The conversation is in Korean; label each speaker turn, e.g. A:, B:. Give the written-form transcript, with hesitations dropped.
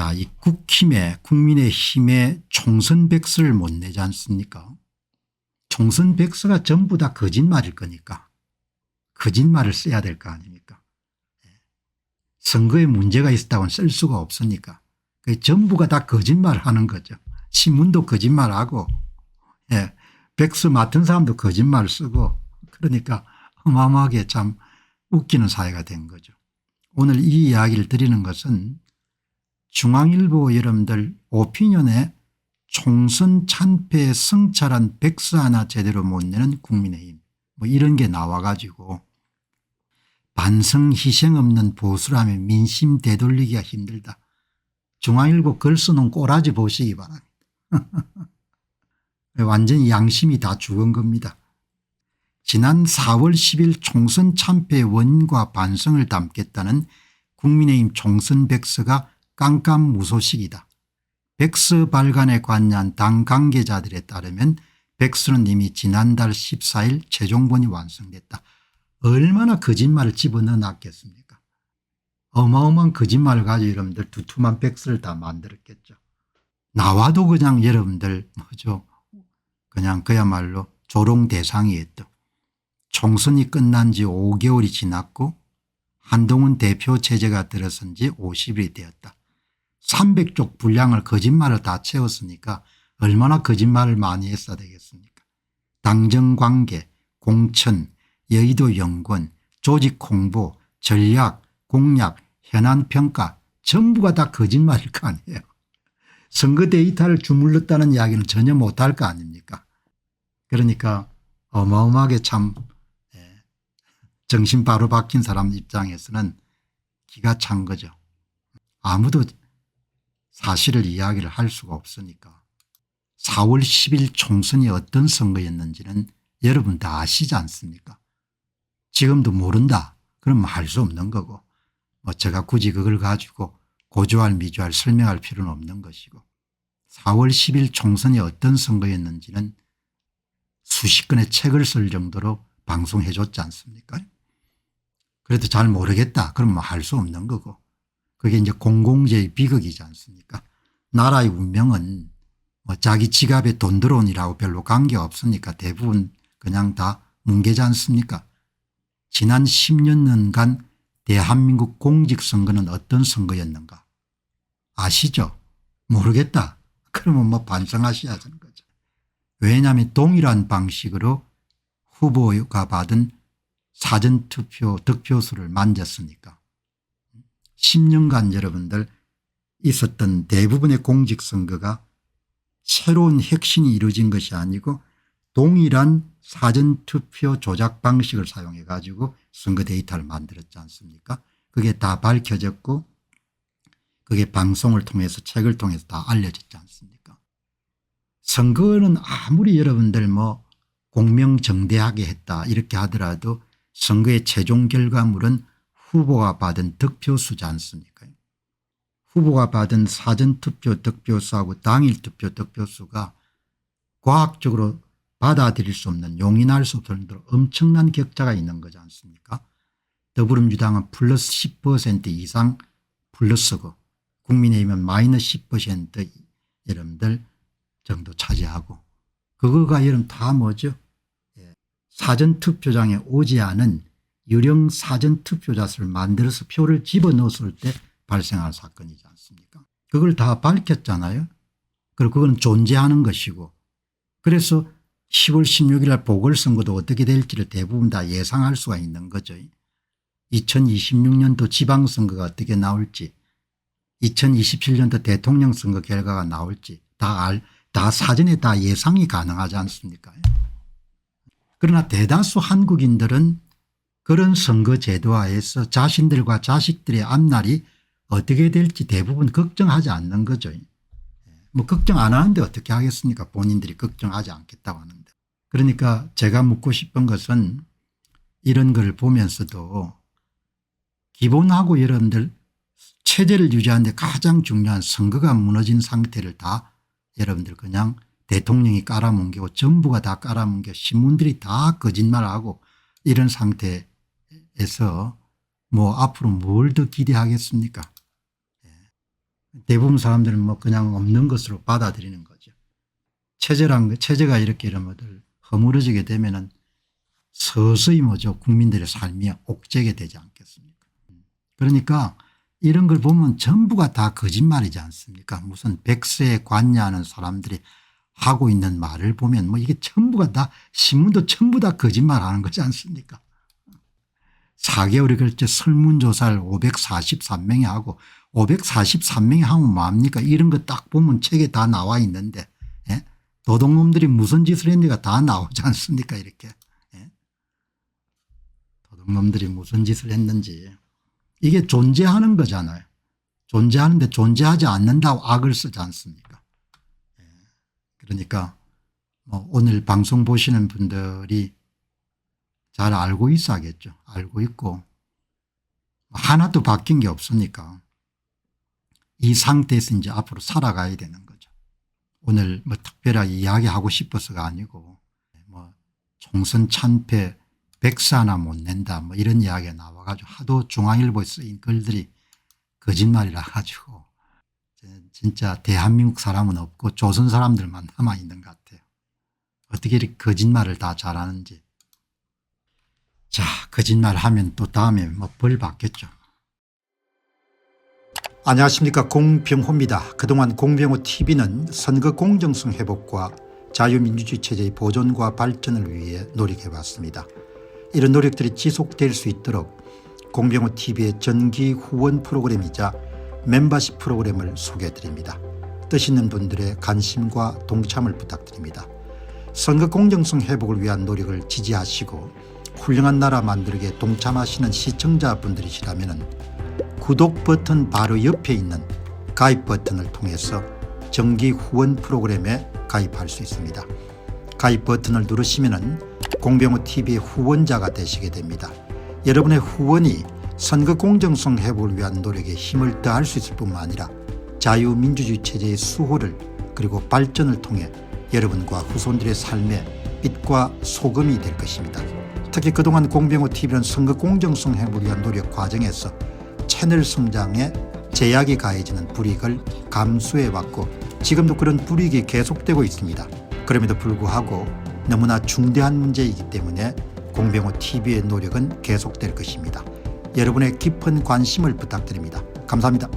A: 자, 이 국민의힘의 총선 백서를 못 내지 않습니까? 총선 백서가 전부 다 거짓말일 거니까 거짓말을 써야 될 거 아닙니까? 선거에 문제가 있었다고는 쓸 수가 없으니까 전부가 다 거짓말을 하는 거죠. 신문도 거짓말하고 백서 맡은 사람도 거짓말을 쓰고 그러니까 어마어마하게 참 웃기는 사회가 된 거죠. 오늘 이 이야기를 드리는 것은 중앙일보 여러분들 오피니언에 총선 참패에 성찰한 백서 하나 제대로 못 내는 국민의힘 뭐 이런 게 나와 가지고 반성 희생 없는 보수라면 민심 되돌리기가 힘들다. 중앙일보 글 써놓은 꼬라지 보시기 바랍니다. 완전히 양심이 다 죽은 겁니다. 지난 4월 10일 총선 참패의 원인과 반성을 담겠다는 국민의힘 총선 백서가 깜깜무소식이다. 백서 발간에 관여한 당 관계자들에 따르면 백서는 이미 지난달 14일 최종본이 완성됐다. 얼마나 거짓말을 집어넣어 놨겠습니까? 어마어마한 거짓말을 가지고 여러분들 두툼한 백서를 다 만들었겠죠. 나와도 그냥 여러분들 뭐죠. 그냥 그야말로 조롱 대상이었다. 총선이 끝난 지 5개월이 지났고 한동훈 대표 체제가 들어선 지 50일이 되었다. 300쪽 분량을 거짓말을 다 채웠으니까 얼마나 거짓말을 많이 했어야 되겠습니까? 당정관계, 공천, 여의도 연구원, 조직 홍보, 전략, 공약, 현안평가 전부가 다 거짓말일 거 아니에요. 선거 데이터를 주물렀다는 이야기는 전혀 못할 거 아닙니까? 그러니까 어마어마하게 참 정신 바로 박힌 사람 입장에서는 기가 찬 거죠. 아무도 사실을 이야기를 할 수가 없으니까 4월 10일 총선이 어떤 선거였는지는 여러분 다 아시지 않습니까? 지금도 모른다 그러면 할 수 없는 거고 뭐 제가 굳이 그걸 가지고 고조할 미조할 설명할 필요는 없는 것이고 4월 10일 총선이 어떤 선거였는지는 수십 건의 책을 쓸 정도로 방송해 줬지 않습니까? 그래도 잘 모르겠다 그러면 할 수 없는 거고 그게 이제 공공재의 비극이지 않습니까? 나라의 운명은 뭐 자기 지갑에 돈 들어온 일하고 별로 관계가 없으니까 대부분 그냥 다 뭉개지 않습니까? 지난 10년간 대한민국 공직선거는 어떤 선거였는가 아시죠? 모르겠다. 그러면 뭐 반성하셔야 하는 거죠. 왜냐하면 동일한 방식으로 후보가 받은 사전투표 득표수를 만졌으니까 10년간 여러분들 있었던 대부분의 공직선거가 새로운 혁신이 이루어진 것이 아니고 동일한 사전투표 조작 방식을 사용해 가지고 선거 데이터를 만들었지 않습니까? 그게 다 밝혀졌고 그게 방송을 통해서 책을 통해서 다 알려졌지 않습니까? 선거는 아무리 여러분들 뭐 공명정대하게 했다 이렇게 하더라도 선거의 최종 결과물은 후보가 받은 득표수지 않습니까? 후보가 받은 사전투표 득표수하고 당일투표 득표수가 과학적으로 받아들일 수 없는 용인할 수 없을 정도로 엄청난 격차가 있는 거지 않습니까? 더불어민주당은 플러스 10% 이상 플러스고 국민의힘은 마이너스 10% 여러분들 정도 차지하고 그거가 여러분 다 뭐죠? 사전투표장에 오지 않은 유령 사전투표자 수를 만들어서 표를 집어넣었을 때 발생한 사건이지 않습니까? 그걸 다 밝혔잖아요. 그리고 그건 존재하는 것이고 그래서 10월 16일 날 보궐선거도 어떻게 될지를 대부분 다 예상할 수가 있는 거죠. 2026년도 지방선거가 어떻게 나올지 2027년도 대통령 선거 결과가 나올지 다 사전에 다 예상이 가능하지 않습니까? 그러나 대다수 한국인들은 그런 선거 제도화에서 자신들과 자식들의 앞날이 어떻게 될지 대부분 걱정하지 않는 거죠. 뭐 걱정 안 하는데 어떻게 하겠습니까? 본인들이 걱정하지 않겠다고 하는데. 그러니까 제가 묻고 싶은 것은 이런 걸 보면서도 기본하고 여러분들 체제를 유지하는 데 가장 중요한 선거가 무너진 상태를 다 여러분들 그냥 대통령이 깔아뭉개고 정부가 다 깔아뭉개 신문들이 다 거짓말하고 이런 상태에서 뭐 앞으로 뭘 더 기대하겠습니까? 대부분 사람들은 뭐 그냥 없는 것으로 받아들이는 거죠. 체제가 이렇게 이러면 허물어지게 되면은 서서히 뭐죠, 국민들의 삶이 옥죄게 되지 않겠습니까? 그러니까 이런 걸 보면 전부가 다 거짓말이지 않습니까? 무슨 백세에 관여하는 사람들이 하고 있는 말을 보면 뭐 이게 전부가 다, 신문도 전부 다 거짓말하는 거지 않습니까? 4개월에 걸쳐 설문조사를 543명이 하고, 543명이 하면 뭐합니까? 이런 거 딱 보면 책에 다 나와 있는데, 예? 도둑놈들이 무슨 짓을 했는지가 다 나오지 않습니까? 이렇게. 예? 도둑놈들이 무슨 짓을 했는지. 이게 존재하는 거잖아요. 존재하는데 존재하지 않는다고 악을 쓰지 않습니까? 예. 그러니까 뭐 오늘 방송 보시는 분들이 잘 알고 있어야겠죠. 알고 있고 하나도 바뀐 게 없으니까 이 상태에서 이제 앞으로 살아가야 되는 거죠. 오늘 뭐 특별하게 이야기하고 싶어서가 아니고 뭐 총선 참패 백세 하나 못 낸다 뭐 이런 이야기가 나와가지고 하도 중앙일보에 쓰인 글들이 거짓말이라 가지고 진짜 대한민국 사람은 없고 조선 사람들만 남아있는 것 같아요. 어떻게 이렇게 거짓말을 다 잘하는지. 자, 거짓말 하면 또 다음에 뭐 벌 받겠죠. 안녕하십니까, 공병호입니다. 그동안 공병호TV는 선거 공정성 회복과 자유민주주의 체제의 보존과 발전을 위해 노력해왔습니다. 이런 노력들이 지속될 수 있도록 공병호TV의 정기 후원 프로그램이자 멤버십 프로그램을 소개해드립니다. 뜻 있는 분들의 관심과 동참을 부탁드립니다. 선거 공정성 회복을 위한 노력을 지지하시고 훌륭한 나라 만들기에 동참하시는 시청자분들이시라면 구독 버튼 바로 옆에 있는 가입 버튼을 통해서 정기 후원 프로그램에 가입할 수 있습니다. 가입 버튼을 누르시면 공병호TV의 후원자가 되시게 됩니다. 여러분의 후원이 선거 공정성 회복을 위한 노력에 힘을 더할 수 있을 뿐만 아니라 자유민주주의 체제의 수호를 그리고 발전을 통해 여러분과 후손들의 삶에 빛과 소금이 될 것입니다. 특히 그동안 공병호TV는 선거 공정성 회복을 위한 노력 과정에서 채널 성장에 제약이 가해지는 불이익을 감수해왔고 지금도 그런 불이익이 계속되고 있습니다. 그럼에도 불구하고 너무나 중대한 문제이기 때문에 공병호TV의 노력은 계속될 것입니다. 여러분의 깊은 관심을 부탁드립니다. 감사합니다.